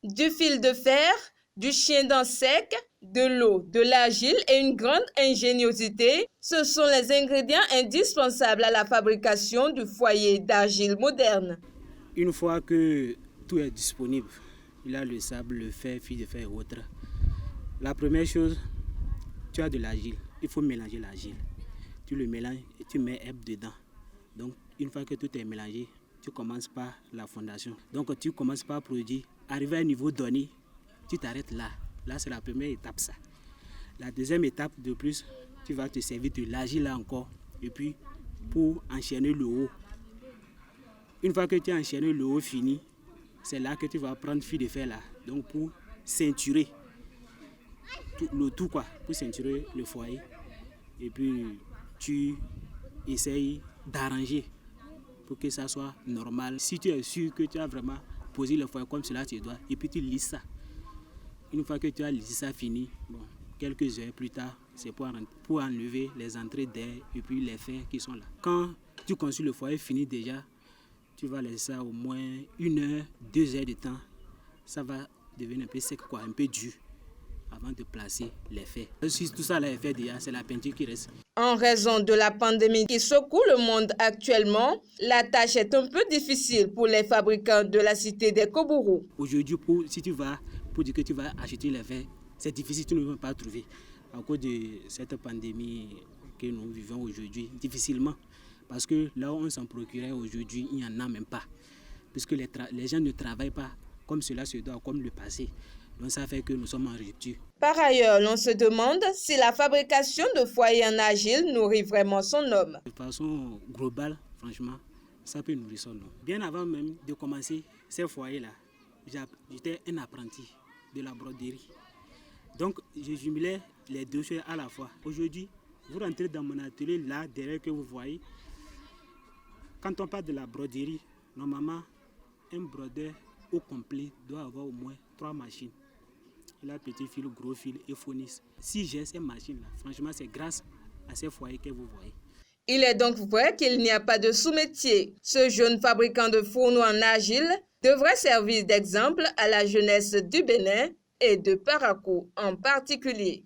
du fil de fer, du chien-dent sec, de l'eau, de l'argile et une grande ingéniosité, ce sont les ingrédients indispensables à la fabrication du foyer d'argile moderne. Une fois que tout est disponible, il y a le sable, le fer, fil de fer et autres. La première chose, tu as de l'argile. Il faut mélanger l'argile. Tu le mélanges et tu mets herbe dedans. Donc, une fois que tout est mélangé, tu commences par la fondation. Donc, tu commences par produire. Arrivé à un niveau donné, tu t'arrêtes là. Là, c'est la première étape, ça. La deuxième étape, de plus, tu vas te servir de l'argile là encore. Et puis, pour enchaîner le haut. Une fois que tu as enchaîné le haut fini, c'est là que tu vas prendre fil de fer là. Donc, pour ceinturer le tout, quoi. Pour ceinturer le foyer. Et puis, tu essayes d'arranger pour que ça soit normal. Si tu es sûr que tu as vraiment posé le foyer comme cela tu dois, et puis tu lisses ça. Une fois que tu as lissé ça fini, bon, quelques heures plus tard, c'est pour enlever les entrées d'air et puis les fers qui sont là. Quand tu construis le foyer fini déjà, tu vas laisser ça au moins 1 heure, 2 heures de temps. Ça va devenir un peu sec, quoi, un peu dur, avant de placer les fers. Si tout ça là est fait déjà, c'est la peinture qui reste. En raison de la pandémie qui secoue le monde actuellement, la tâche est un peu difficile pour les fabricants de la cité des Kobourou. Aujourd'hui, si tu vas pour dire que tu vas acheter les fers, c'est difficile, tu ne peux pas trouver. À cause de cette pandémie que nous vivons aujourd'hui, difficilement. Parce que là où on s'en procurait aujourd'hui, il n'y en a même pas. Puisque les gens ne travaillent pas comme cela se doit, comme le passé. Donc ça fait que nous sommes en rupture. Par ailleurs, l'on se demande si la fabrication de foyers en argile nourrit vraiment son homme. De façon globale, franchement, ça peut nourrir son homme. Bien avant même de commencer ces foyers-là, j'étais un apprenti de la broderie. Donc, je jumelais les deux choses à la fois. Aujourd'hui, vous rentrez dans mon atelier, là, derrière que vous voyez. Quand on parle de la broderie, normalement, un brodeur au complet doit avoir au moins 3 machines. Il a petit fil, gros fil et fournis. Si j'ai ces machines-là, franchement, c'est grâce à ces foyers que vous voyez. Il est donc vrai qu'il n'y a pas de sous-métier. Ce jeune fabricant de fourneaux en argile devrait servir d'exemple à la jeunesse du Bénin et de Parakou en particulier.